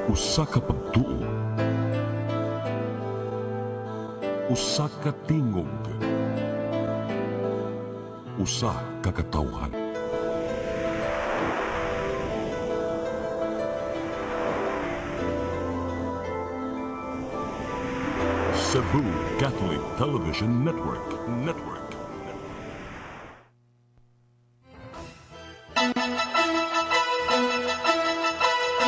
Usa ka pagtuo, usa ka tingog, usa ka katawhan. Cebu Catholic Television Network.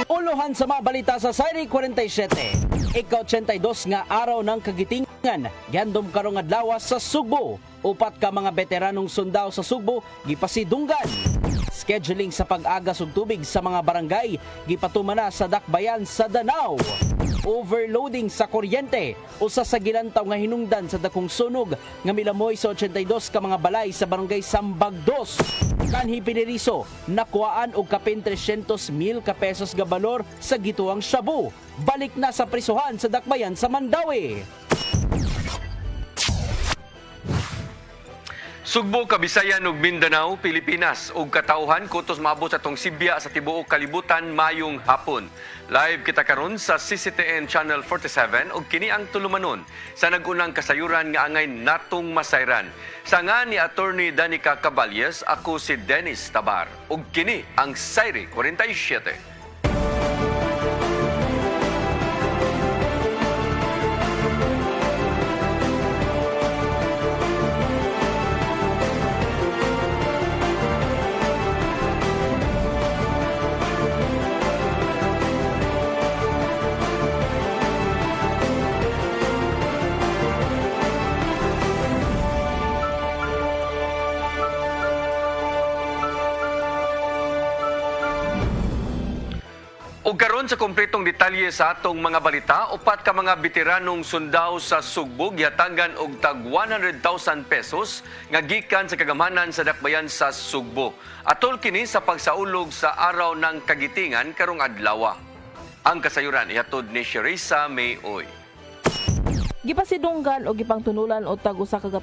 Uluhan sa mga balita sa Sayri 47. Ika-82 nga araw ng kagitingan, gihandom karong adlaw sa Sugbo. Upat ka mga veteranong sundao sa Sugbo gipasidunggan. Scheduling sa pag-agas og tubig sa mga barangay gipatumana sa dakbayan sa Danao. Overloading sa kuryente, usa sa gilantaw nga hinungdan sa dakong sunog nga milamoy sa 82 ka mga balay sa barangay Sambag 2. Kanhi piniriso, nakuhaan og kapin 300,000 ka pesos nga balor sa gituang shabu. Balik na sa prisuhan sa dakbayan sa Mandawi. Sugbo, Kabisayan ug Mindanao, Pilipinas ug katauhan kutos maabot sa tong Sibya sa tibuok kalibutan mayong hapon. Live kita karon sa CCTN Channel 47 ug kini ang tulumanon sa nagunang kasayuran nga angay natong masayran. Sa nga ni Attorney Danica Caballes, ako si Dennis Tabar ug kini ang Sayri 47. Ug karon sa kompletong detalye sa atong mga balita, upat ka mga veteranong sundao sa Sugbo gihatangan og tag 100,000 pesos nga gikan sa kagamanan sa dakbayan sa Sugbo. Atol kini sa pagsaulog sa araw ng kagitingan karong adlaw. Ang kasayuran ihatod ni Sherisa Mayoy. Gipasidunggan o gipangtunulan og tag 100,000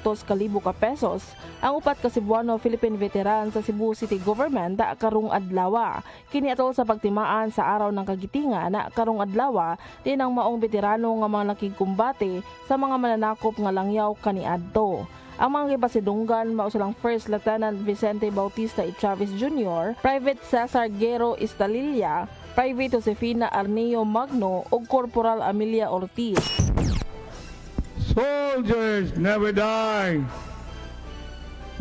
ka pesos ang upat ka Cebuano Philippine veteran sa Cebu City Government karong adlaw. Kini atol sa pagtimaan sa araw ng kagitingan karong adlaw din ang maong veterano nga mga nakigkumbate sa mga mananakop nga langyaw kaniadto. Ang mga gipasidunggan mao silang First Lieutenant Vicente Bautista E. Chavez Jr., Private Cesar Guerrero Istalilla, Private Josefina Arneo Magno ug Corporal Amelia Ortiz. Soldiers never die.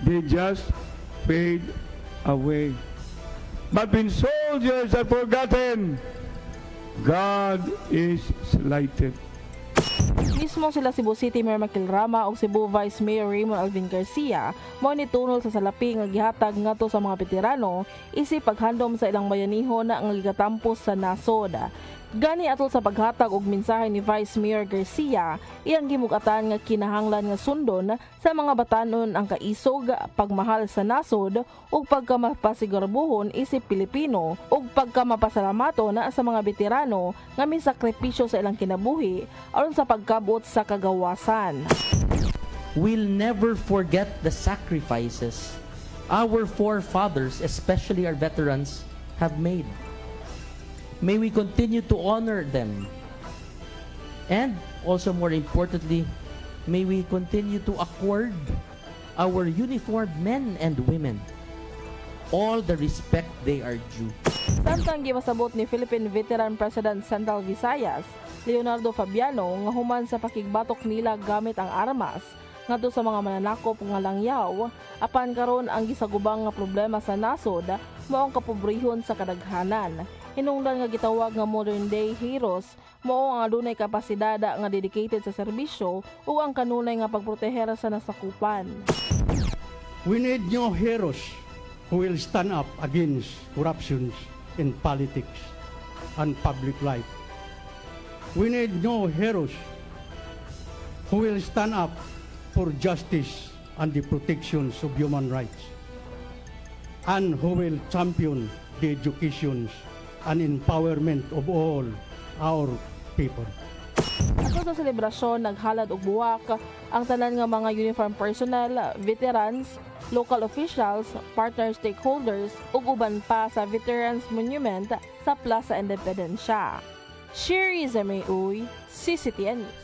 They just fade away. But when soldiers are forgotten, God is slighted. Mismo sila Cebu City Mayor Makil Rama o Cebu Vice Mayor Raymond Alvin Garcia mo nitunol sa salapi nga gihatag ngadto sa mga veterano isip paghandom sa ilang bayanihon nga gigatampos sa nasod. Gani atol sa paghatag og mensahe ni Vice Mayor Garcia, iyang gimugatan nga kinahanglan nga sundon sa mga batanon ang kaisog, pagmahal sa nasod ug pagkamapasigurbuhon isip Pilipino ug pagkamapasalamaton sa mga veterano nga misakripisyo sa ilang kinabuhi aron sa pagkabot sa kagawasan. We'll never forget the sacrifices our forefathers, especially our veterans, have made. May we continue to honor them. And also more importantly, may we continue to accord our uniformed men and women all the respect they are due. Samtang gipasabot ni Philippine Veteran President Central Visayas, Leonardo Fabiano, nga human sa pakigbatok nila gamit ang armas ngadto sa mga mananakop nga langyaw, apan karon ang gisagubang nga problema sa nasod mao ang kapobrehon sa kadaghanan. Hinungdan nga gitawag nga modern day heroes mao ang adunay kapasidad nga dedicated sa serbisyo ug ang kanunay nga pagproteher sa nasakupan. We need new heroes who will stand up against corruptions in politics and public life. We need new heroes who will stand up for justice and the protections of human rights, and who will champion the education and empowerment of all our people. Ato sa selebrasyon, naghalad og buwak ang tanan nga mga uniform personnel, veterans, local officials, partner stakeholders ug uban pa sa Veterans Monument sa Plaza Independencia. Sherry Zameuy, CCTN News.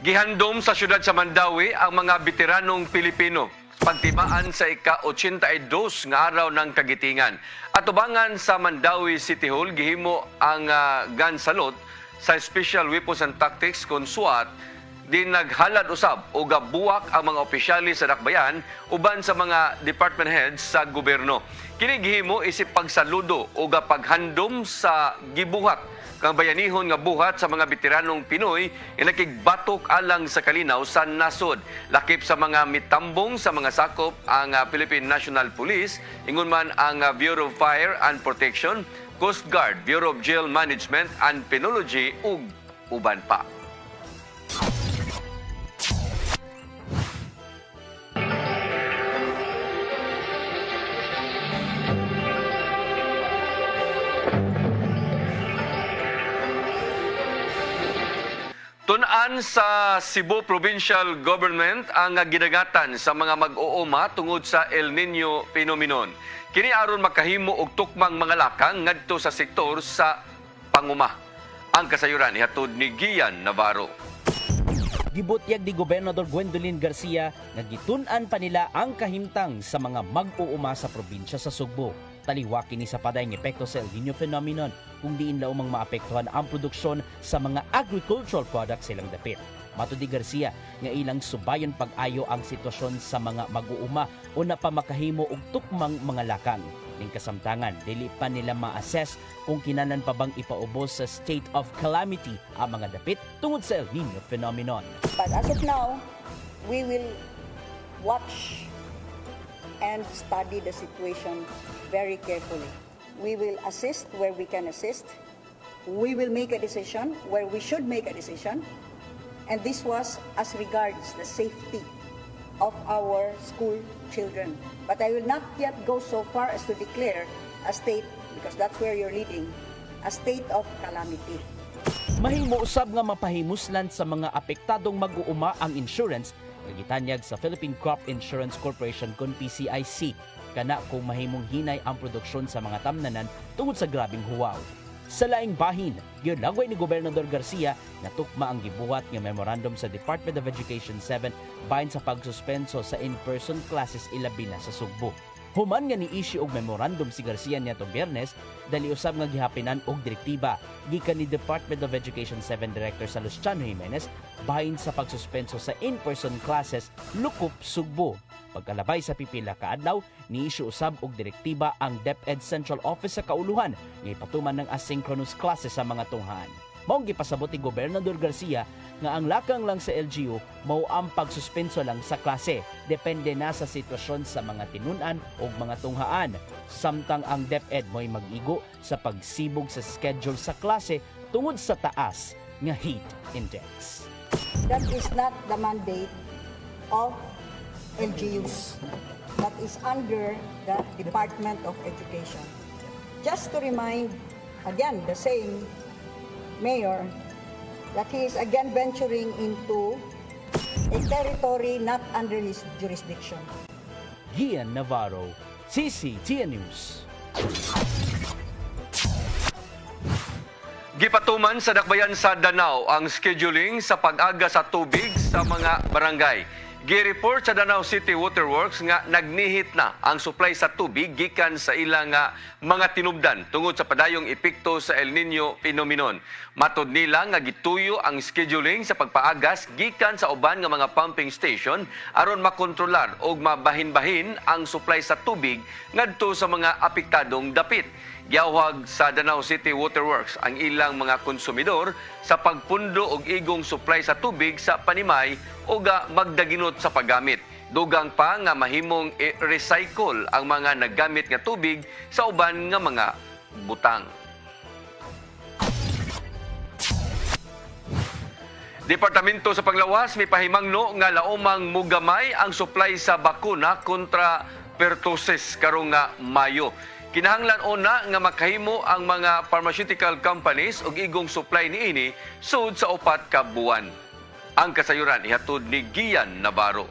Gihandom sa syudad sa Mandawi ang mga veteranong Pilipino pagtimaan sa ika-82 nga araw ng kagitingan. Atubangan sa Mandawi City Hall gihimo ang gun salute sa Special Weapons and Tactics kon SWAT din naghalad usab o gabuwak ang mga opisyalis sa dakbayan uban sa mga department heads sa gobyerno. Kini gihimo isip pagsaludo o paghandom sa gibuhat kang bayanihon nga buhat sa mga veteranong Pinoy nga nakigbatok alang sa kalinaw sa nasod. Lakip sa mga mitambong sa mga sakop ang Philippine National Police, ingon man ang Bureau of Fire and Protection, Coast Guard, Bureau of Jail Management and Penology ug uban pa. Tunan sa Cebu Provincial Government ang gidagatan sa mga mag-uuma tungod sa El Nino phenomenon. Kini aron makahimo og tukmang mga lakang ngadto sa sektor sa panguma. Ang kasayuran ihatod ni Gian Navarro. Gibutyag ni Gobernador Gwendolyn Garcia nga gitun-an pa nila ang kahimtang sa mga mag-uuma sa probinsya sa Sugbo. Taliwa kini sa padayng epekto sa El Nino phenomenon kung diin laumang maapektuhan ang produksyon sa mga agricultural products silang dapit. Matud ni Garcia nga ilang subayon pag-ayo ang sitwasyon sa mga mag-uuma o napamakahimo og tukmang mga lakang. Ning kasamtangan, dili pa nila ma-assess kung kinanan pa bang ipaubos sa state of calamity ang mga dapit tungod sa El Nino phenomenon. But as of now, we will watch and study the situation very carefully. We will assist where we can assist. We will make a decision where we should make a decision. And this was as regards the safety of our school children. But I will not yet go so far as to declare a state, because that's where you're leading, a state of calamity. Mahimo usab nga mapahimuslan sa mga apektadong mag-uuma ang insurance nga gitanyag sa Philippine Crop Insurance Corporation kon PCIC kana kung mahimong hinay ang produksyon sa mga tamnanan tungod sa grabing huwaw. Sa laing bahin, gilagway ni Gobernador Garcia na tukma ang gibuhat nga memorandum sa Department of Education 7 bahin sa pagsuspenso sa in-person classes ilabi na sa Sugbo. Human nga ni-issue og memorandum si Garcia niadtong Biyernes, dali usab nga gihapinan og direktiba gikan ni Department of Education 7 Director sa Luciano Jimenez bahin sa pagsuspenso sa in-person classes Lukup, Sugbo. Pagkalabay sa pipila ka adlaw, ni-issue usab og direktiba ang DepEd Central Office sa Kauluhan nga ipatuman ng asynchronous classes sa mga tunghaan. Maong gipasabot ni Gobernador Garcia nga ang lakang lang sa LGU mao ang pagsuspenso lang sa klase. Depende na sa sitwasyon sa mga tinunan o mga tunghaan. Samtang ang DepEd mo'y mag-igo sa pagsibog sa schedule sa klase tungod sa taas nga heat index. That is not the mandate of LGUs. That is under the Department of Education. Just to remind, again, the same Mayor, that he is again venturing into a territory not under his jurisdiction. Gian Navarro, CCTN News. Gipatuman sa dakbayan sa Danao ang scheduling sa pag-aga sa tubig sa mga barangay. Gi-report sa Danao City Waterworks nga nagnihit na ang supply sa tubig gikan sa ilang mga tinubdan tungod sa padayong epekto sa El Nino phenomenon. Matod nila nga gituyo ang scheduling sa pagpaagas gikan sa uban nga mga pumping station aron makontrolar og mabahin-bahin ang supply sa tubig ngadto sa mga apektadong dapit. Giyawhag sa Danao City Waterworks ang ilang mga konsumidor sa pagpundo og igong supply sa tubig sa panimay o magdaginot sa paggamit. Dugang pa nga mahimong recycle ang mga naggamit nga tubig sa uban nga mga butang. Departamento sa Panglawas may pahimangno nga laumang mugamay ang supply sa bakuna kontra pertussis karong Mayo. Kinahanglan una nga makahimo ang mga pharmaceutical companies og igong supply niini sud sa 4 ka buwan. Ang kasayuran ihatod ni Gian Navarro.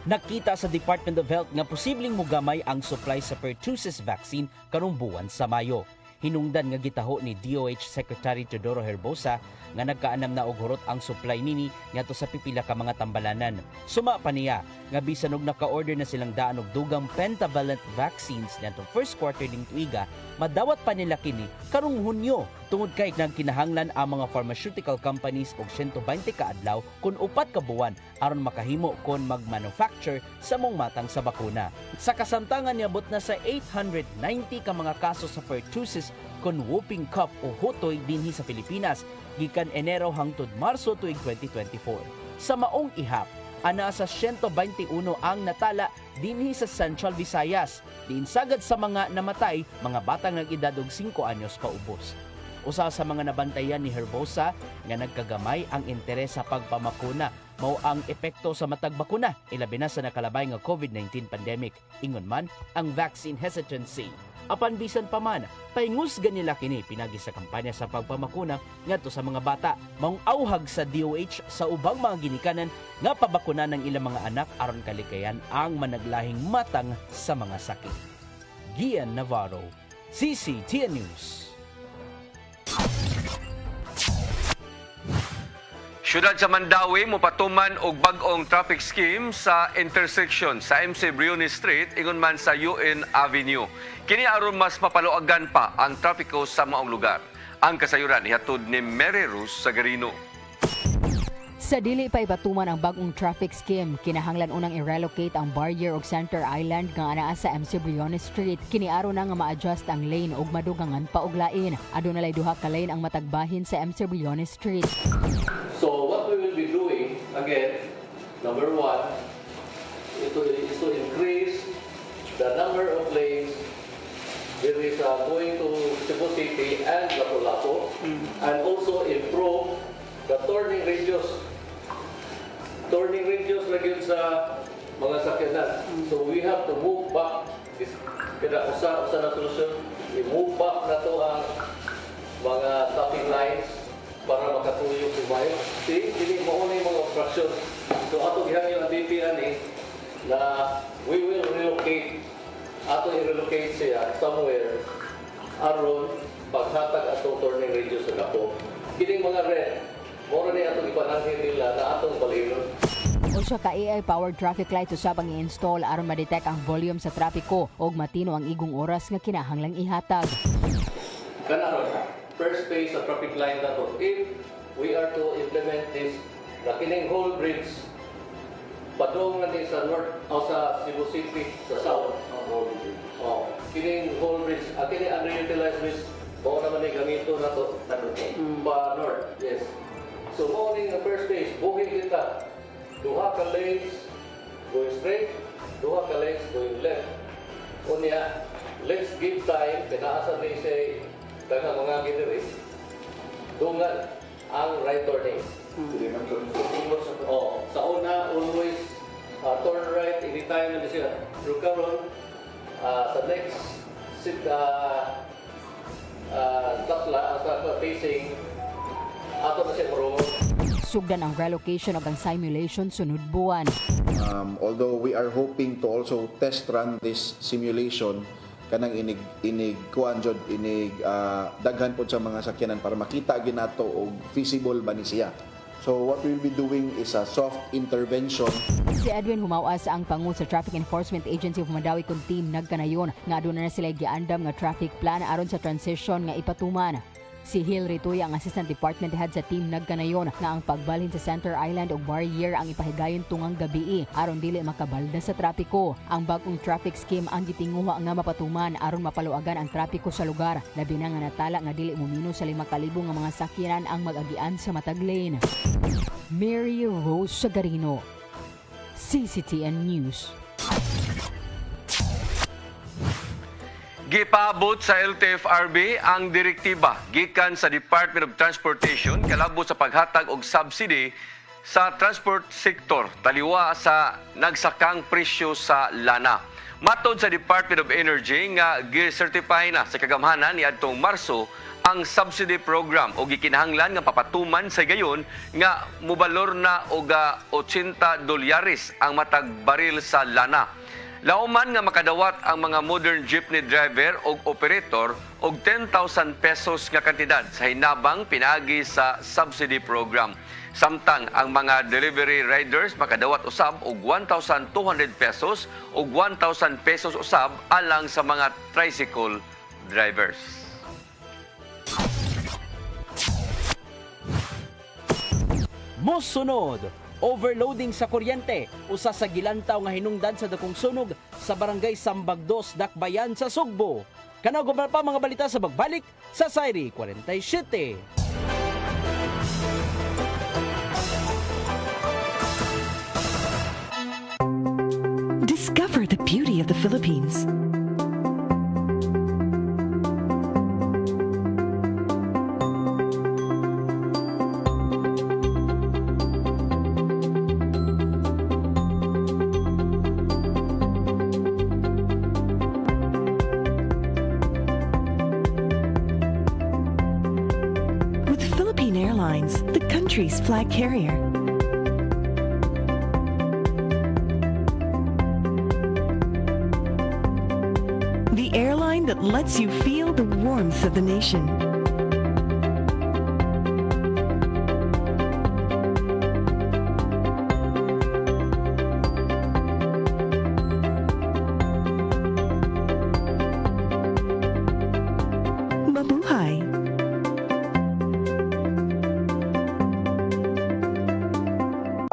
Nakita sa Department of Health nga posibleng mugamay ang supply sa pertussis vaccine karong buwan sa Mayo. Hinungdan nga gitaho ni DOH Secretary Teodoro Herbosa nga nagkaanam na og hurot ang supply nini ngadto sa pipila ka mga tambalanan. Suma pa niya nga bisan og naka-order na silang daan og dugang pentavalent vaccines ngadto first quarter ning tuiga, madawat pa nila kini karong Hunyo tungod kay nagkinahanglan ang mga pharmaceutical companies og 120 ka adlaw kun 4 ka buwan aron makahimo kon mag-manufacture sa mong matang sa bakuna. Sa kasamtangan niabot na sa 890 ka mga kaso sa pertussis kon whooping cough o hutoy dinhi sa Pilipinas gikan Enero hangtod Marso tuig 2024. Sa maong ihap, ana sa 121 ang natala dinhi sa Central Visayas. Diin sagad sa mga namatay, mga batang nag-edad og 5 anyos pa ubos. Usa sa mga nabantayan ni Herbosa nga nagkagamay ang interes sa pagpamakuna mao ang epekto sa matag bakuna ilabi na sa nakalabay nga COVID-19 pandemic. Ingon man ang vaccine hesitancy. Apan bisan pa man, paingusgan nila kini pinagi sa kampanya sa pagpamakuna ngadto sa mga bata. Maong auhag sa DOH sa ubang mga ginikanan nga pabakuna ng ilang mga anak aron kalikayan ang managlahing matang sa mga sakit. Gian Navarro, CCTN News. Syudad sa Mandawi mopatuman og bag-ong traffic scheme sa intersection sa MC Briones Street ingon man sa UN Avenue. Kini aron mas mapaluagan pa ang trapiko sa maong lugar. Ang kasayuran ihatod ni Mary Rose Sagarino. Sa dili pa ibatuman ang bagong traffic scheme, kinahanglan unang i-relocate ang barrier og Center Island nga anaa sa MC Briones Street. Kini aron na nga ma-adjust ang lane og madugangan pa og lain. Aduna lay duha ka lane ang matagbahin sa MC Briones Street. So what we will be doing, again, number one, is to increase the number of lanes there is going to Cebu City and Lapu-Lapu, and also improve the turning radius. Turning radius na yun sa mga sakyanan. So we have to move back. Kaya usa na solusyon, i-move back na to ang mga stopping lines para makatulong sumayo. Hindi mo yung mga obstruction. So ato gihangyo ang DPN na we will relocate, ato i-relocate siya somewhere aron paghatag atong turning radius sa Gapo. Kining mga red, mora ni atong ipananghin nila na atong balinon. Usa ka AI-powered traffic light usab ang i-install aron ma-detect ang volume sa trapiko ug matino ang igong oras nga kinahanglang ihatag. Kanaron, first phase sa traffic light na to, if we are to implement this, na kining whole bridge, padong na din sa north o sa Cebu City, sa south. Kining whole bridge, kining underutilized bridge, mao naman ay gamito na to, pa north, yes. So mao ni nga first phase, buhin kita, duha ka lanes going straight, duha ka lanes going left. Unya, let's give time, pinaasa ni say, kaya mga giniri, dungan ang right turning. Sa una, always turn right anytime na siya. Pero karon, sa next sa facing, ato na siya marungon. Sugdan ang relocation ug ang simulation sunod buwan. Although we are hoping to also test run this simulation, kanang inig kuan jud inig daghan pod sa mga sakyanan para makita ginato og feasible ba ni siya. So what we'll be doing is a soft intervention. Si Edwin Humawas ang pangun sa Traffic Enforcement Agency of Mandawi kun team nagkanayon nga aduna na sila giandam nga traffic plan aron sa transition nga ipatuman. Si Hill Rituy ang Assistant Department Head sa team nagkanayon nga ang pagbalhin sa Center Island og barrier ang ipahigayon tungang gabii aron dili makabalda sa trapiko. Ang bagong traffic scheme ang gitinguha nga mapatuman aron mapaluagan ang trapiko sa lugar. Labi na nga natala nga dili mumino sa 5,000 nga mga sakyanan ang mag-agian sa matag lane. Mary Rose Sagarino, CCTN News. Gipaabot sa LTFRB ang direktiba gikan sa Department of Transportation kalabot sa paghatag og subsidy sa transport sector taliwa sa nagsakang presyo sa lana. Matod sa Department of Energy nga gi-certify na sa kagamhanan ni adtong Marso ang subsidy program o gikinahanglan nga papatuman sa gayon nga mobalor na og $80 ang matag baril sa lana. Lauman nga makadawat ang mga modern jeepney driver o operator og 10,000 pesos nga kantidad sa hinabang pinagi sa subsidy program. Samtang ang mga delivery riders makadawat usab og 1,200 pesos o 1,000 pesos usab alang sa mga tricycle drivers. Mosunod, overloading sa kuryente, usa sa gilantaw nga hinungdan sa dakong sunog sa barangay Sambag 2, Dakbayan sa Sugbo. Kanaw gubal pa mga balita sa pagbalik sa Sairi 47. Discover the beauty of the Philippines. The country's flag carrier. The airline that lets you feel the warmth of the nation. Mabuhay!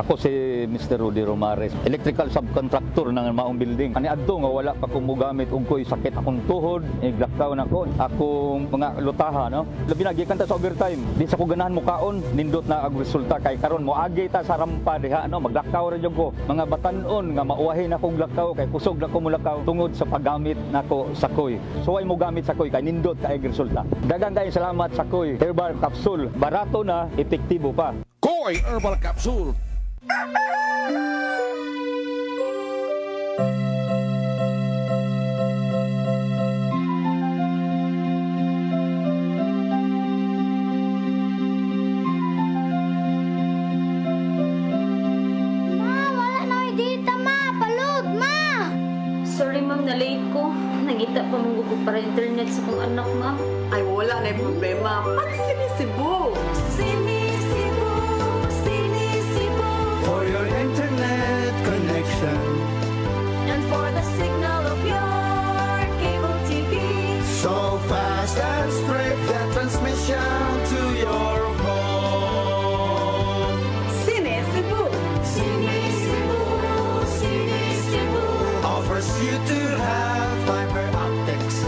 Ako si Mr. Rudy Romares, electrical subcontractor ng maong building. Ani adto nga wala pa kong mugamit og ko'y sakit akong tuhod, iglakaw na ko. Akong mga lutaha, no? Labi na gikan ta sa overtime. Di sa ko ganahan mo kaon, nindot na ang resulta kay karon mo agi ta sa rampa diha, no? Maglakaw ra jud ko. Mga batan-on nga mauwahin akong lakaw kay kusog na ko mulakaw tungod sa paggamit nako sa koy. So ay mo gamit sa koy kay nindot kay resulta. Daghang kay salamat sa koy herbal capsule. Barato na, epektibo pa. Koy Herbal Capsule. Sorry ma'am, na-late ko. Nangita pa mong gusto para internet sa kong anak ma'am. Ay wala na yung problema. Pag sinisibo. Sinisibo, sinisibo. For your internet connection. And for the signal of your cable TV. So fast and straight the transmission to your home. Sinisibo. Sinisibo, sinisibo. Offers you to have fiber optics.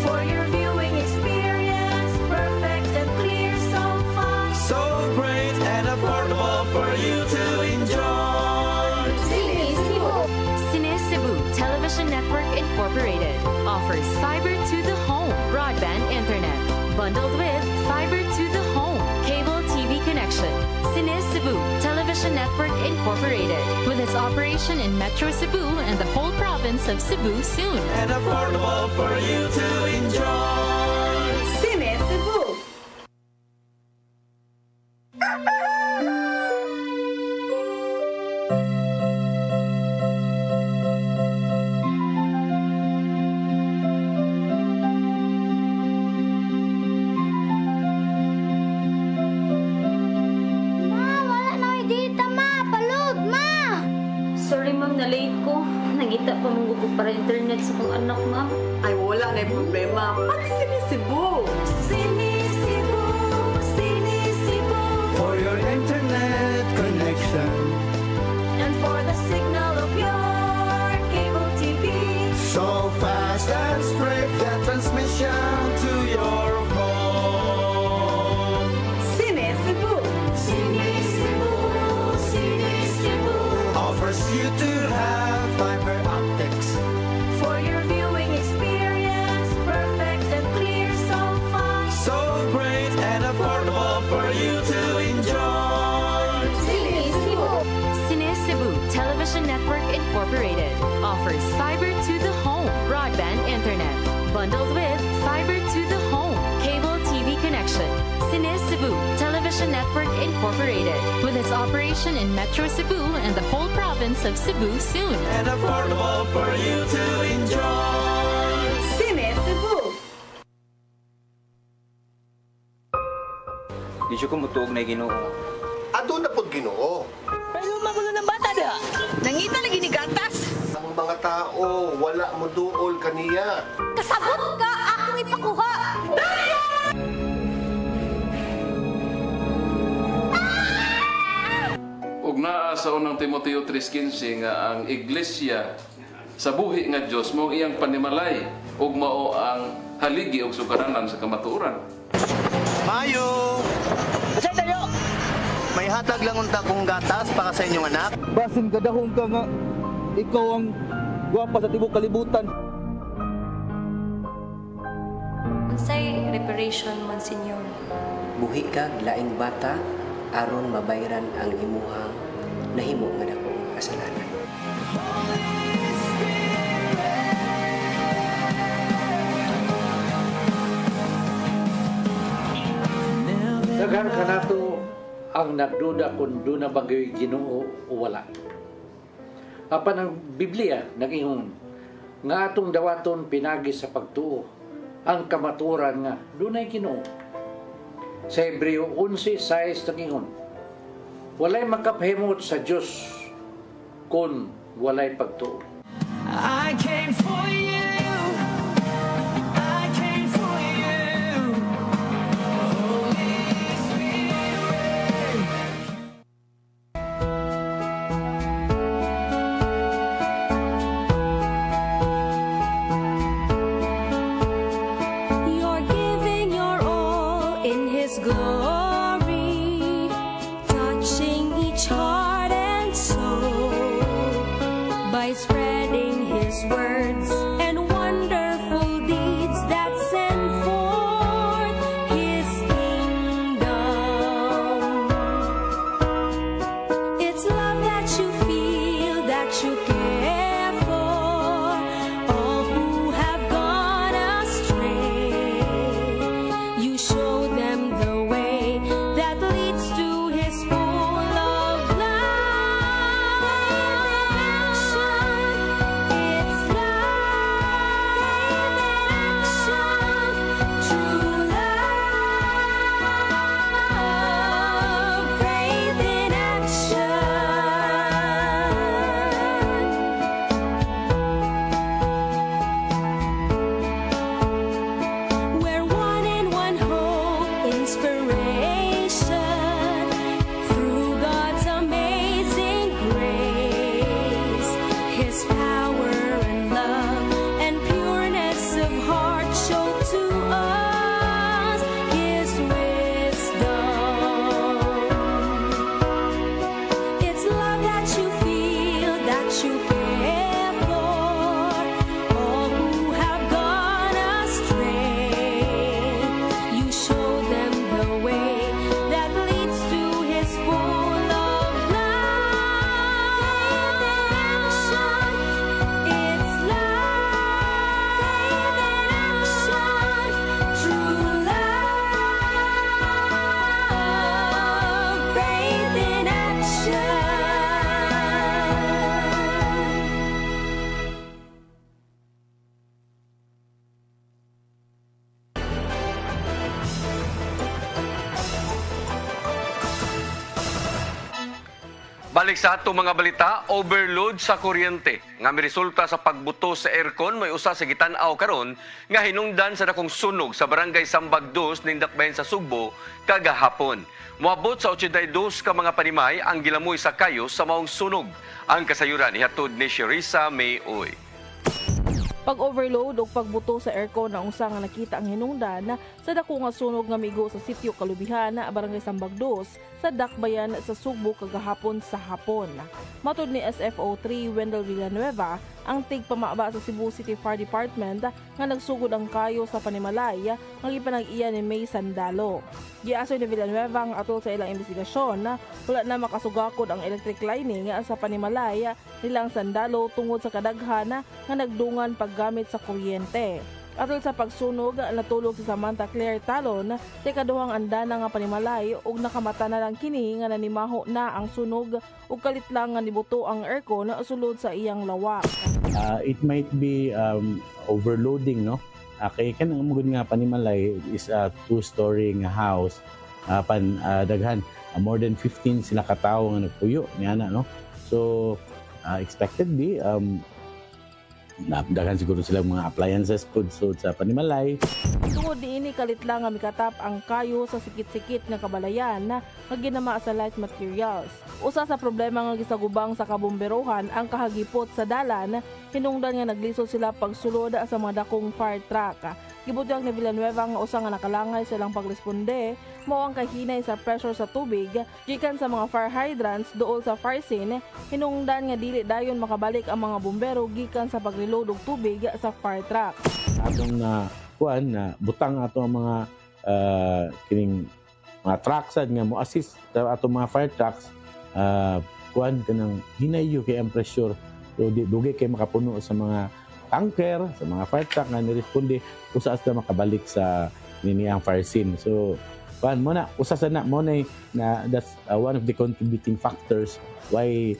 For your viewing experience, perfect and clear so fast. So great and affordable for you to enjoy. Sinisibo. Sinisibo Television Network Incorporated offers fiber to the home broadband internet bundled with fiber to the home cable TV connection. Sinisibo Television Network Incorporated with its operation in Metro Cebu and the whole province of Cebu soon. And affordable for you to enjoy. Sinisibo. Sorry ma'am, na-late ko. Nangita pa mong gusto para internet sa kong anak ma'am. Ay wala na yung problema. Pag sinisibo. Sinisibo, sinisibo. For your internet connection. And for the signal of your cable TV. So fast and straight the transmission to your home. Sinisibo. Sinisibo, sinisibo. Offers you to have fiber optics. For your viewing experience, perfect and clear so fast. So great and affordable for you to enjoy. Sinisibo. Sinisibo Television Network Incorporated offers fiber to the broadband internet, bundled with fiber to the home, cable TV connection. Cine Cebu Television Network Incorporated, with its operation in Metro Cebu and the whole province of Cebu soon. And affordable for you to enjoy. Cine Cebu. Di siya kumutuog na Ginoo. Ado na po Ginoo. Pero magulo ng bata da. Nangita lagi ni gatas. Ang mga tao, wala mo duol kaniya. Kasabot ka akong ipakuha. Ug naa sa unang Timoteo 3:15 nga ang iglesia sa buhi nga Dios mo iyang panimalay ug mao ang haligi ug sugaranan sa kamatuoran. Mayo! Kasi tayo! May hatag lang unta kong gatas para sa inyong anak. Basin kadahong ka nga ikaw ang gwapa sa tibok kalibutan. Unsay reparation, Monsignor? Buhi kag laing bata aron mabayran ang imuhang nahimo nga dakong kasalanan. Daghan ka nato ang nagduda kung doon na bagay Ginoo o wala. Apan ang Biblia nag-ingon nga atong dawaton pinagi sa pagtuo ang kamaturan nga doon ay Ginoo. Sa Hebreo 11:6 nag-ingon, walay makapahimot sa Dios kung walay pagtuo. I came for you. I came for you. Holy Spirit. You're giving your all in His glory, touching each heart and soul by spreading His words and wonderful deeds that send forth His kingdom. It's love that you feel, that you care for all who have gone astray. You show them the way that leads to His full of love. It's love in action, true love, faith in action. We're one in one hope, inspiration through God's amazing grace. His power and love and pureness of heart show to us His wisdom. It's love that you feel, that you care for all who have gone astray. You show them the way that leads to His full of love. It's love, faith in action, true love, faith in action. Balik sa ato mga balita, overload sa kuryente nga miresulta sa pagbuto sa aircon may usa sa gitan-aw karon nga hinungdan sa dakong sunog sa barangay Sambag 2 ning Dakbayan sa Sugbo kagahapon. Moabot sa 82 ka mga panimay ang gilamoy sa kayo sa maong sunog. Ang kasayuran ihatod ni Sherissa May Oy. Pag-overload o pagbuto sa aircon na unsa nga nakita ang hinungdan sa dako nga sunog nga migo sa sitio Kalubihan, barangay Sambag 2 sa Dakbayan sa Sugbo kagahapon sa hapon. Matod ni SFO3 Wendell Villanueva, ang tigpamaba sa Cebu City Fire Department nga nagsugod ang kayo sa Panimalay nga gipanag-iya ni May Sandalo. Giasoy ni Villanueva nga atol sa ilang investigasyon wala na makasugakod ang electric lining sa Panimalay nilang Sandalo tungod sa kadaghan nga nagdungan paggamit sa kuryente. Atol sa pagsunog, natulog si Samantha Claire Talon sa ikaduhang andana nga Panimalay ug nakamata na lang kini nga nanimaho na ang sunog ug kalit lang nga nibuto ang aircon sulod sa iyang lawak. It might be overloading, no? Kay kanang mugod nga Panimalay is a two-story nga house. Daghan more than 15 sila ka tawo nga nagpuyo niana, no? So expectedly daghan siguro sila mga appliances food so sa Panimalay. Tungod diini kalit lang nga mikatap ang kayo sa sikit-sikit nga kabalayan nga ginama sa light materials. Usa sa problema nga gisagubang sa kabomberohan ang kahagipot sa dalan, hinungdan nga naglisod sila pagsulod sa mga dakong fire truck. Gibutyag ni Villanueva nga usa nga nakalangay silang pagresponde mao ang kahinay sa pressure sa tubig gikan sa mga fire hydrants duol sa fire scene, hinungdan nga dili dayon makabalik ang mga bombero gikan sa pagreload og tubig sa fire truck. Atong na butang ato ang mga kining mga trucks nga mo assist ato mga fire trucks kanang hinayo kay ang pressure so dugay kay makapuno sa mga tanker sa mga fire truck nga niresponde usa sila makabalik sa niniang fire scene. So usa sa na that's one of the contributing factors why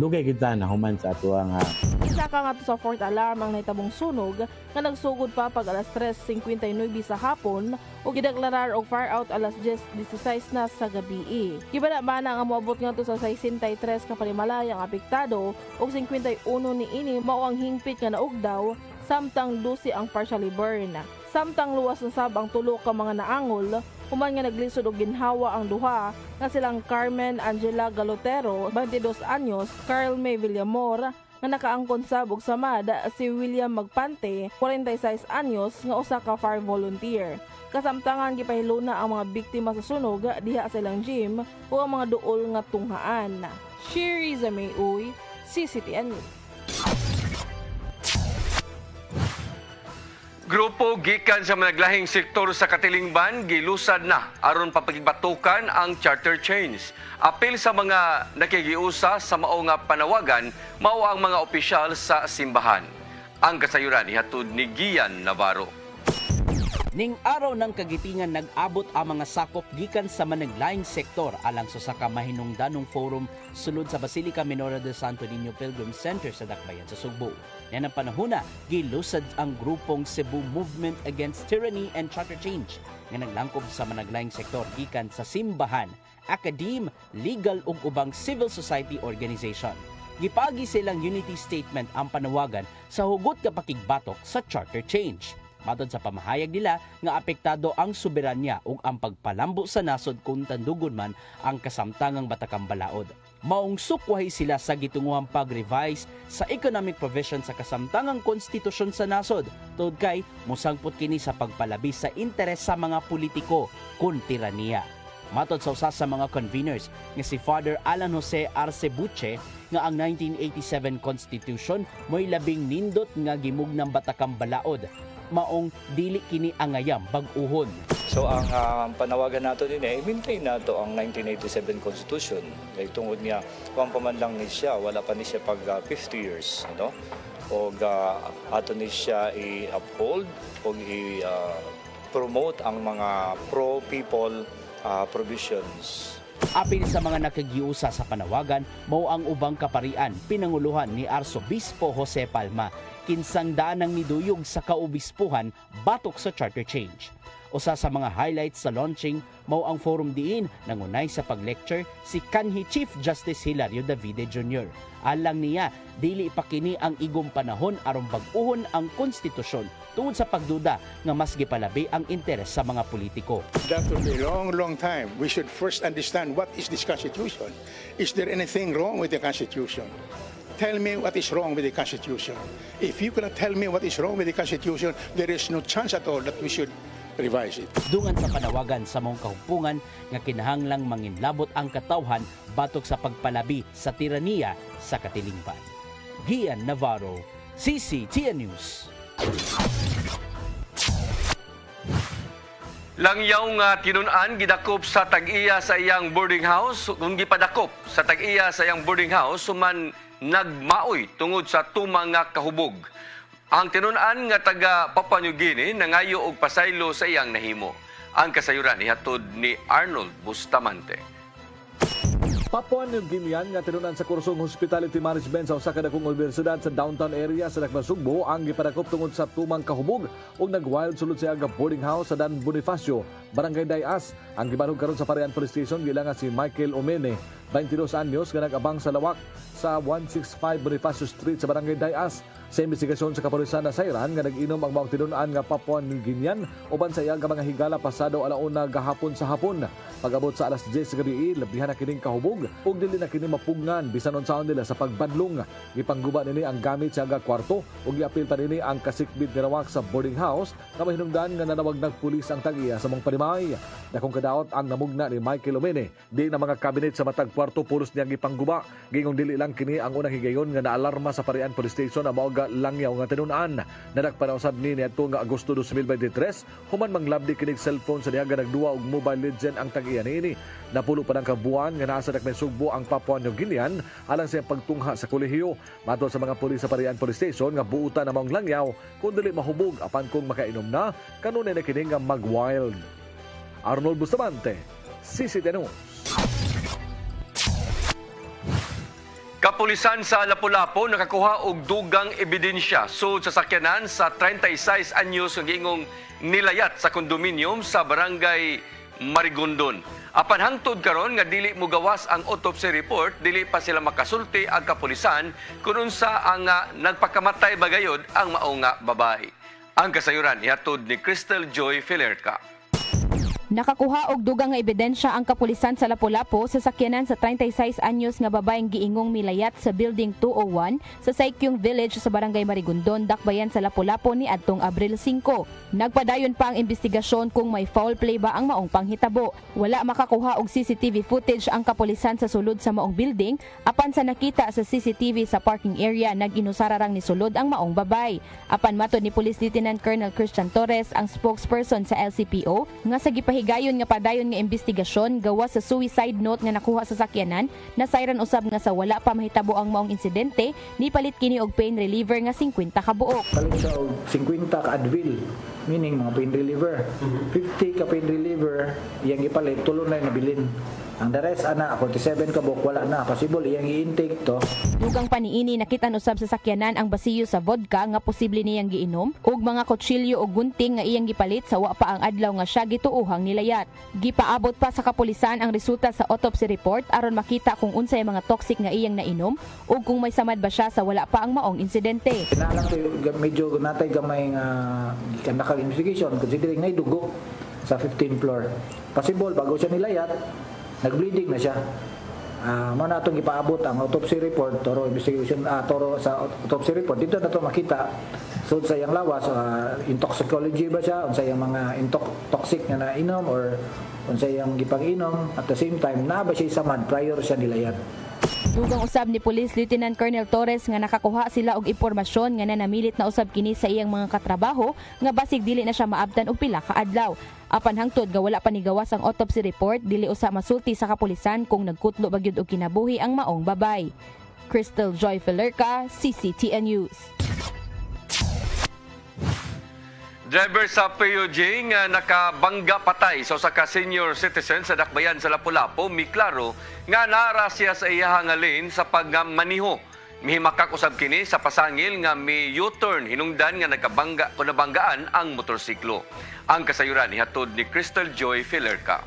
dugay kita na human sa ato ang isa ka nga to sa fourth alarm ang nahitabong sunog nga nagsugod pa pag alas 3:59 sa hapon o gideklarar og fire out alas 10:16 na sa gabi. Gibana ba na ang moabot nga to sa 63 ka Panimalay ang apektado og 51 niini mao ang hingpit nga naugdaw samtang 12 ang partially burn. Samtang luwas na sab ang tulo ka mga naangol, human nga naglisod og ginhawa ang duha nga silang Carmen Angela Galotero, 22 anyos, Carl May Villamor, nga nakaangkon sab og samad si William Magpante, 46 anyos, nga usa ka fire volunteer. Kasamtangan gipahiluna ang mga biktima sa sunog diha sa ilang gym o ang mga duol nga tunghaan. Shiri Zamay Uy, CCTN. Grupo gikan sa managlahing sektor sa Katilingban gilusad na aron papagigbatukan ang charter change. Apil sa mga nakigiusa sa mao nga panawagan mao ang mga opisyal sa simbahan. Ang kasayuran ihatod ni Gian Navarro. Ning araw ng kagitingan nag-abot ang mga sakop gikan sa managlaing sektor alang sa mahinungdanong forum sulod sa Basilica Menora de Santo Niño Pilgrim Center sa Dakbayan sa Sugbo. Yan ang panahuna, gilusad ang grupong Cebu Movement Against Tyranny and Charter Change nga naglangkob sa managlaing sektor gikan sa simbahan, academe, legal ug ubang civil society organization. Gipagi silang unity statement ang panawagan sa hugot ka pakigbatok sa charter change. Matod sa pamahayag nila nga apektado ang soberanya ug ang pagpalambo sa nasod kung tandugon man ang kasamtangang batakang balaod. Maong sukwahi sila sa gitunguhang pag-revise sa economic provision sa kasamtangang konstitusyon sa nasod tungod kay mosangpot kini sa pagpalabi sa interes sa mga politiko kun tiraniya. Matod sa usa sa mga conveners nga si Father Alan Jose Arce Buche nga ang 1987 Constitution mo'y labing nindot nga gimugnang batakang balaod maong dili kini angayam bag-uhon. So ang panawagan nato din i-maintain nato ang 1987 Constitution. Kay tungod niya kung pa man lang ni siya wala pa ni siya pag 50 years, no? Og ato ni siya i-uphold og i-promote ang mga pro-people provisions. Apil sa mga nakagiusa sa panawagan, mao ang ubang kaparian pinanguluhan ni Arsobispo Jose Palma, kinsang daanang niduyog sa kaobispuhan batok sa charter change. Usa sa mga highlights sa launching, mao ang forum diin nangunay sa pag-lecture si kanhi Chief Justice Hilario Davide Jr. Alang niya, dili pa kini ang igong panahon aron bag-uhon ang konstitusyon tungod sa pagduda nga mas gipalabi ang interes sa mga politiko. That will be a long time. We should first understand what is this Constitution. Is there anything wrong with the Constitution? Tell me what is wrong with the Constitution. If you cannot tell me what is wrong with the Constitution, there is no chance at all that we should revise it. Dungan sa panawagan sa mong kahumpungan nga kinahanglang manginlabot ang katawhan batok sa pagpalabi sa tiraniya sa Katilingban. Gian Navarro, CCTN News. Langyaw nga tinun-an gidakop sa tag-iya sa iyang boarding house kung gipadakop sa tag-iya sa iyang boarding house suman nagmaoy tungod sa tumang nga kahubog. Ang tinun-an nga taga Papua New Guinea nangayo og pasaylo sa iyang nahimo. Ang kasayuran ihatod ni Arnold Bustamante. Papua New Guinean nga tinunan sa kursong hospitality management sa usa ka dakong universidad sa downtown area sa Sugbo ang gipadakop tungod sa tumang kahubog ug nagwild sulod sa aga boarding house sa Dan Bonifacio, Barangay Dayas. Ang gibarog karon sa Parian Police Station gila nga si Michael Omene, 22 anyos, nga nag-abang sa lawak sa 165 Bonifacio Street sa Barangay Dayas. Sa investigasyon sa kapulisan na sayran nga nag-inom ang mga tinunan nga Papua New Guinean uban sa iyang mga higala pasado alauna gahapon sa hapon. Pag-abot sa alas 10 sa gabi, labihan na kining kahubog ug dili na kini mapugnan bisan unsaon nila sa pagbadlong. Gipangguba nini ang gamit sa aga kwarto ug giapil pa nini ang kasikbit ni rawak sa boarding house na mahinungdan nga nanawag ng pulis ang tag-iya sa mong panimay. Dakong kadaot ang namugna ni Michael Omene, di na mga kabinet sa matag kwarto pulos niyang gipangguba. Gingong dili lang kini ang unang higayon nga naalarma sa Parian Police Station na mao langyaw nga tinunan. Nadagpanausab ni niadto nga Agosto 2023 human manglabdi kinig cellphone sa diha nagduwa og Mobile Legend ang tag-iya niini. Napulo pa ng kabuan nga naa sa Dakmay Sugbo ang Papua New Guinean alang sa pagtungha sa kolehiyo. Matod sa mga pulis sa Parian Police Station nga buutan na maong langyaw kung dili mahubog apan kung makainom na kanunay na kini nga mag-wild. Arnold Bustamante, CCTN News. Kapulisan sa Lapu-Lapu nakakuha og dugang ebidensya sud sa sakyanan sa 36 anyos nga gingong nilayat sa kondominium sa Barangay Marigondon. Apan hangtod karon nga dili mo gawas ang autopsy report, dili pa sila makasulti ang kapulisan kung unsa ang nagpakamatay bagayod ang mao nga babae. Ang kasayuran ihatod ni Crystal Joy Filerca. Nakakuha og dugang nga ebidensya ang kapulisan sa Lapu-Lapu sa sakyanan sa 36 anyos nga babaeng giingong milayat sa Building 201 sa Saikyong Village sa Barangay Marigondon, Dakbayan sa Lapu-Lapu ni adtong Abril 5. Nagpadayon pa ang investigasyon kung may foul play ba ang maong panghitabo. Wala makakuha og CCTV footage ang kapulisan sa sulod sa maong building, apan sa nakita sa CCTV sa parking area nag-inusararang ni sulod ang maong babay. Apan matod ni Police Lieutenant Colonel Christian Torres, ang spokesperson sa LCPO, nga sa higayon nga padayon nga investigasyon gawas sa suicide note nga nakuha sa sakyanan na sayran usab nga sa wala pa mahitabo ang maong insidente, ni palit kini og pain reliever nga 50 ka buok. Palit siya og 50 ka Advil, meaning mga pain reliever. 50 ka pain reliever iyang ipalit tulo na nabilin. Ang the rest ana 47 ka buok wala na, possible iyang i-intake to. Dugang paniini nakita usab sa sakyanan ang basiyo sa vodka nga posible niyang giinom ug mga kutsilyo ug gunting nga iyang gipalit sa wa pa ang adlaw nga siya gituuhang nilayat. Gipaabot pa sa kapulisan ang resulta sa autopsy report aron makita kung unsay mga toxic nga iyang nainom ug kung may samad ba siya sa wala pa ang maong insidente. Kinahanglan medyo natay gamay nga naka-investigation considering na dugo sa 15th floor. Possible bago siya nilayat nag-bleeding na siya. Mao na atong ipaabot ang autopsy report, toro investigation, toro sa autopsy report. Dito na to makita so sa iyang lawas, intoxicology ba siya, unsa iyang mga toxic nga nainom or unsa iyang gipang-inom, at the same time na ba siya samad prior siya nilayat. Dugang usab ni Police Lieutenant Colonel Torres nga nakakuha sila og impormasyon nga nanamilit na usab kini sa iyang mga katrabaho nga basig dili na siya maabtan og pila ka adlaw. Apan hangtod nga wala pa ni gawas ang autopsy report, dili usa masulti sa kapulisan kung nagkutlo ba gyud og kinabuhi ang maong babay. Crystal Joy Filerca, CCTN News. Driver sa PUJ nga nakabangga patay sa usa ka senior citizen sa Dakbayan sa Lapu-Lapu, miklaro nga nara siya sa iyahang lane sa pagmaniho. Mihimakak usab kini sa pasangil nga may U-turn hinungdan nga nagkabangga o nabanggaan ang motorsiklo. Ang kasayuran ihatod ni Crystal Joy Filerca.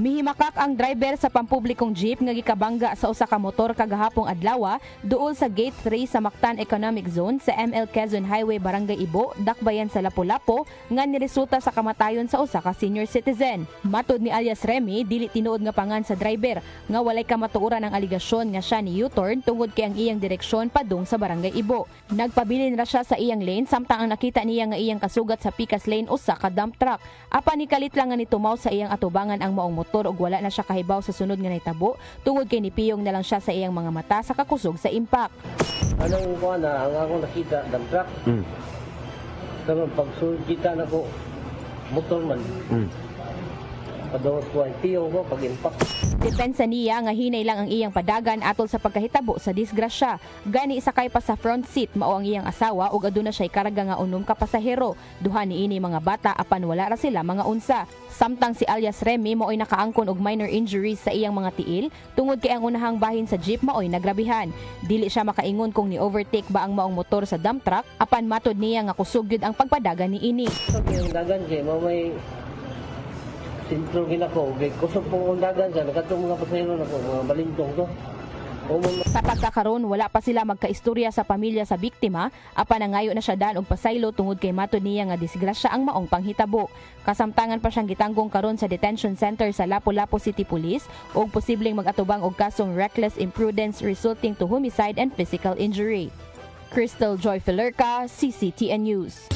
Mihimakak ang driver sa pampublikong jeep nga gikabangga sa usa ka motor kagahapong adlaw duol sa Gate 3 sa Mactan Economic Zone sa ML Quezon Highway, Barangay Ibo, Dakbayan sa Lapu-Lapu nga niresulta sa kamatayon sa usa ka senior citizen. Matod ni alias Remy, dili tinuod nga pangan sa driver nga walay kamatuoran ang aligasyon nga siya ni U-turn tungod kay ang iyang direksyon padung sa Barangay Ibo. Nagpabilin ra siya sa iyang lane samtang ang nakita niya nga iyang kasugat sa pikas lane usa ka dump truck. Apan nikalit lang nga nitumaw sa iyang atubangan ang maong motor ug wala na siya kahibaw sa sunod nga nahitabo tungod kay nipiyong na lang siya sa iyang mga mata sa kakusog sa impact. Anong kuha na, ang ako nakita, dump truck. Karon pag kita na ko, motor man. Padawat ko ay tiyo ko pag impact. Depensa niya nga hinay lang ang iyang padagan atol sa pagkahitabo sa disgrasya. Gani sakay pa sa front seat mao ang iyang asawa ug aduna siya'y karga nga unom ka pasahero. Duha niini mga bata apan wala ra sila mga unsa. Samtang si alias Remy mao'y nakaangkon og minor injuries sa iyang mga tiil tungod kay ang unahang bahin sa jeep mao'y nagrabihan. Dili siya makaingon kung ni-overtake ba ang maong motor sa dump truck apan matod niya nga kusog gyud ang pagpadagan niini. Ang dagan kay may sintro ginako, kusog po ang dagan siya, nakatong mga pasahero na po, mga balintong to. Sa pagkakaroon, wala pa sila magkaistorya sa pamilya sa biktima, apan nangayo na siya daan og pasaylo tungod kay matod niya nga disgrasya ang maong panghitabo. Kasamtangan pa siyang gitanggong karon sa detention center sa Lapu-Lapu City Police ug posibleng mag-atubang og kasong reckless imprudence resulting to homicide and physical injury. Crystal Joy Filerca, CCTN News.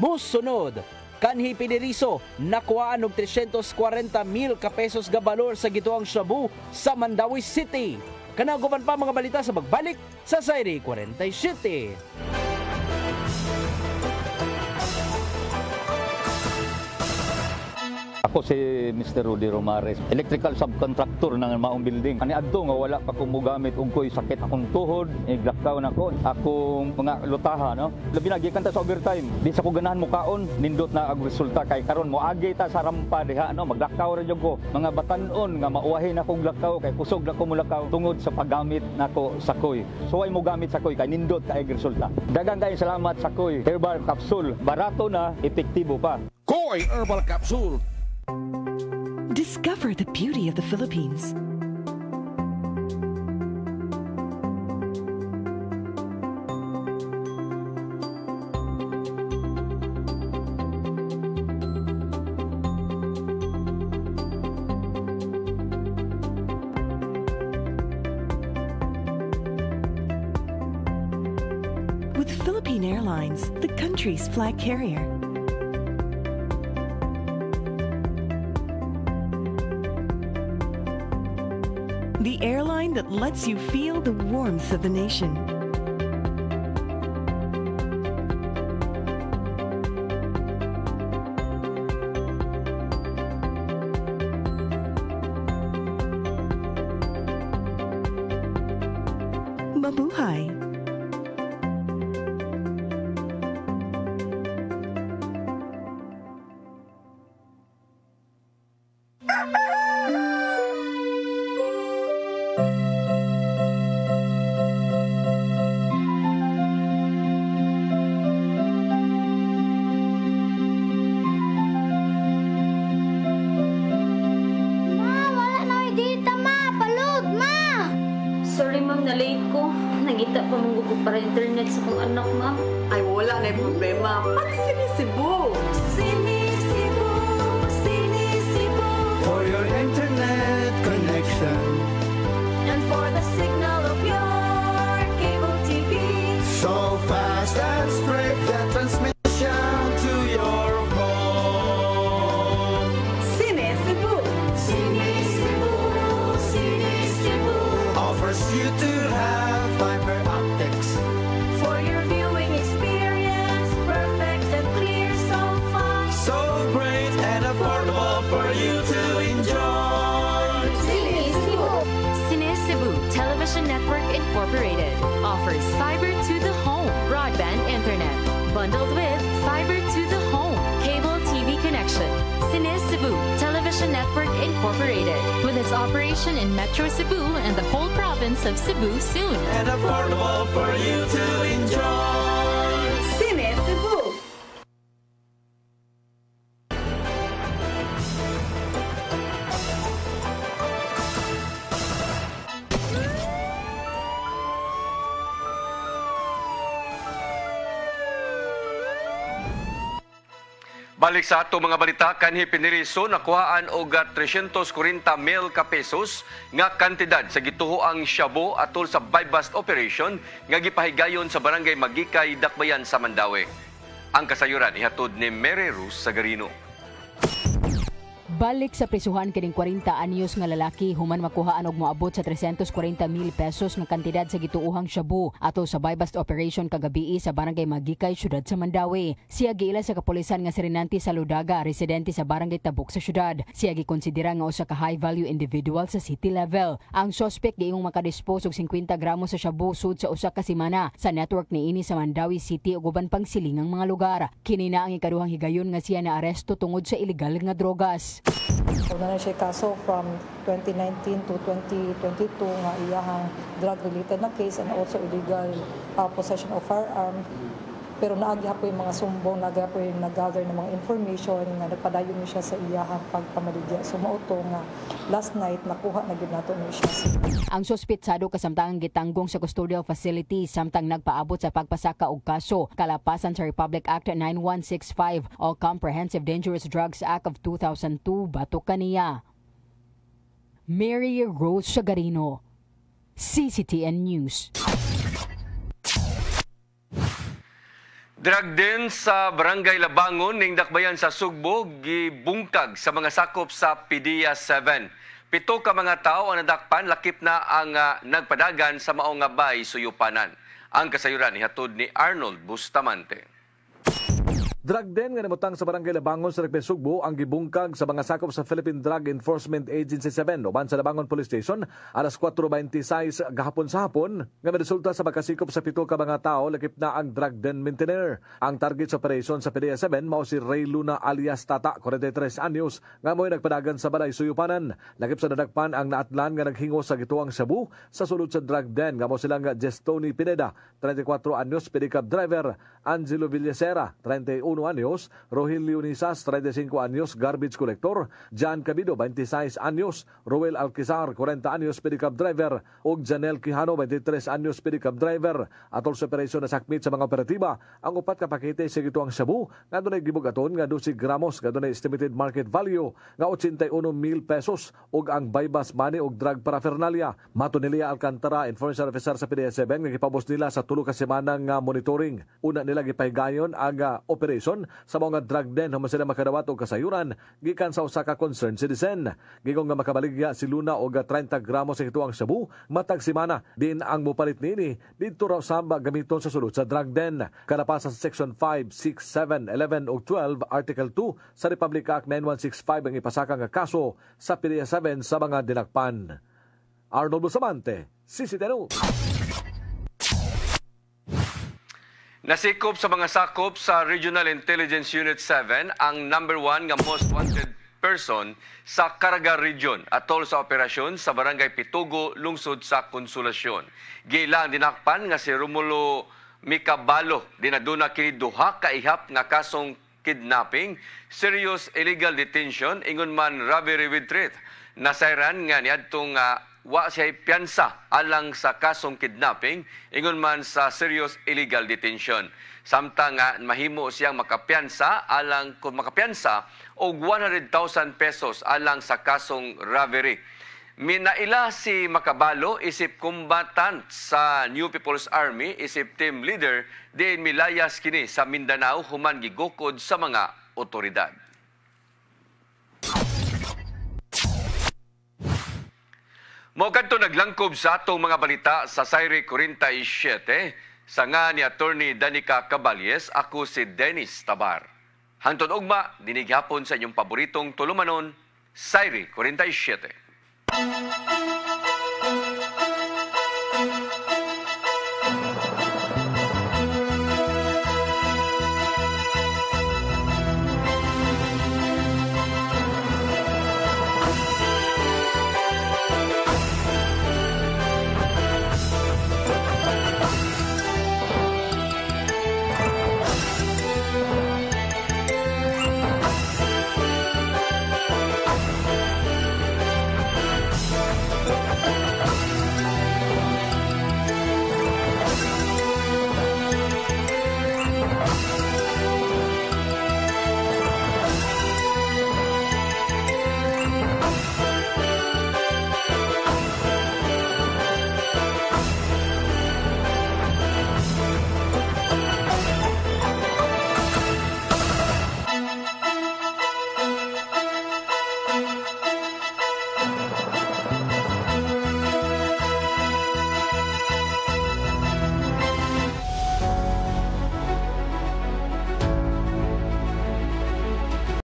Musunod, kanhi piniriso, nakuhaan og 340,000 ka pesos ga balor sa gituang shabu sa Mandawi City. Kanaguban pa mga balita sa pagbalik sa Sayri 47. Ako si Mr. Rudy Romares, electrical subcontractor ng maong building. Ani adto nga wala pa ko mogamit og ko'y sakit akong tuhod, iglakaw na ko, akong mga lutaha, no. Labi na gikan ta sa overtime. Di sa ko ganahan mo kaon, nindot na ang resulta kay karon mo agi ta sa rampa diha, no, maglakaw ra jud ko. Mga batan-on nga mauwahin akong lakaw kay kusog na ko mulakaw tungod sa paggamit nako sa koy. So ay mo gamit sa koy kay nindot kay resulta. Daghang kay salamat sa koy herbal capsule. Barato na, epektibo pa. Koy Herbal Capsule. Discover the beauty of the Philippines. With Philippine Airlines, the country's flag carrier. The airline that lets you feel the warmth of the nation. Mabuhay! Para internet sa kong anak, ma'am. Ay, wala na yung problema. Pag-sinisibo! Sinisibo, sinisibo. For your internet connection. And for the signal of your cable TV. So fast and straight that transmission to your phone. Sinisibo! Sinisibo, sinisibo. Offers you to have fiber optics. For your viewing experience, perfect and clear so far. So great and affordable for you to enjoy. Sinisibo! Sinisibo Television Network Incorporated offers fiber to the home broadband internet bundled with fiber to the home cable TV connection. Sinisibo Television Network Incorporated with its operation in Metro Cebu and the whole province of Cebu soon. And affordable for you to enjoy. Sinisibo! Balik sa ato mga balita, kanhi piniriso nakuhaan og 340,000 ka pesos nga kantidad sa gituhoang shabu atol sa buy-bust operation nga gipahigayon sa barangay Magikay, Dakbayan sa Mandawi. Ang kasayuran ihatod ni Mary Ruz Sagarino. Balik sa prisuhan kining 40 anyos nga lalaki human makuhaan og moabot sa 340,000 pesos nga kantidad sa gituuhang shabu ato sa buy-bust operation kagabi sa Barangay Magikay, syudad sa Mandawi. Siya giila sa kapulisan nga si Renante Saludaga, residente sa Barangay Tabuk sa syudad. Siya gikonsidera nga usa ka high-value individual sa city level. Ang suspect giingong makadispose og 50 gramo sa shabu sud sa usa ka semana sa network niini sa Mandawi City ug uban pang silingang mga lugar. Kini na ang ikaduhang higayon nga siya na aresto tungod sa illegal nga drogas. Na siya kaso from 2019 to 2022 nga iyahang drug-related na case and also illegal possession of firearm. Pero naagi po yung mga sumbong, naagi po yung nag-gather ng mga information nga nagpadayon niya siya sa iyahang pagpamaligya. So mauto nga last night nakuha na gyud nato niya siya. Ang suspitsado kasamtangang gitanggong sa custodial facility samtang nagpaabot sa pagpasaka og kaso kalapasan sa Republic Act 9165 o Comprehensive Dangerous Drugs Act of 2002 batok kaniya. Mary Rose Shagarino, CCTN News. Drug din sa Barangay Labangon ning dakbayan sa Sugbo gibungkag sa mga sakop sa PDEA 7. 7 ka mga tao ang nadakpan lakip na ang nagpadagan sa maong nga bay suyupanan. Ang kasayuran ihatod ni Arnold Bustamante. Drug den nga namutang sa Barangay Labangon sa Rekbe Sugbo ang gibungkag sa mga sakop sa Philippine Drug Enforcement Agency 7 uban sa Labangon Police Station alas 4:26 gahapon sa hapon nga resulta sa pagkasikop sa 7 ka mga tao lakip na ang drug den maintainer. Ang target sa operation sa PDEA 7 mao si Ray Luna alias Tata, 43 anyos, nga mo'y nagpadagan sa balay suyupanan. Lakip sa nadakpan ang naatlan nga naghingo sa gituang shabu sa sulod sa drug den nga mo silang Jestoni Pineda, 34 anyos, pedicab driver, Angelo Villacera, 31 anyos, Rogelio Nisas, 35 anyos, garbage collector, Jan Cabido, 26 anyos, Roel Alquizar, 40 anyos, pedicab driver, ug Janel Quijano, 23 anyos, pedicab driver. Atol sa operasyon na sakmit sa mga operatiba, ang upat ka pakete sa gituang shabu nga dunay gibugaton nga 12 gramos nga dunay estimated market value nga 81,000 pesos ug ang buy-bust money ug drug paraphernalia. Mato ni Lea Alcantara, information officer sa PDEA 7, nga gipabos nila sa 3 ka semana nga monitoring. Una nila gipahigayon ang operasyon sa mga drug den human sila makadawat og kasayuran gikan sa usa ka concerned citizen. Gigong nga makabaligya si Luna og 30 gramos sa ituang shabu matag semana. Din ang mupalit nini didto raw samba gamiton sa sulod sa drug den. Kalapasan sa Section 5, 6, 7, 11 ug 12 Article 2 sa Republic Act 9165 ang ipasaka nga kaso sa PDEA 7 sa mga dinakpan. Arnold Bustamante, CCTN. Nasikop sa mga sakop sa Regional Intelligence Unit 7 ang number 1 nga most wanted person sa Caraga Region atol sa operasyon sa Barangay Pitugo, lungsod sa Konsolasyon. Gila ang dinakpan nga si Romulo Micabalo, dinaduna kini duha ka ihap nga kasong kidnapping, serious illegal detention, ingon man robbery with threat. Nasayran nga niadtong wa siya piyansa alang sa kasong kidnapping, ingon man sa serious illegal detention. Samtang mahimo siyang makapiyansa alang kung makapiyansa og 100,000 pesos alang sa kasong robbery. Minaila si Macabalo isip combatant sa New People's Army, isip team leader din milayas kini sa Mindanao human gigukod sa mga otoridad. Mao kadto naglangkob sa atong mga balita sa Sayre 47 sa nga ni Attorney Danica Caballes, ako si Dennis Tabar. Hangtod ugma dinighapon sa inyong paboritong tulumanon, Sayre 47.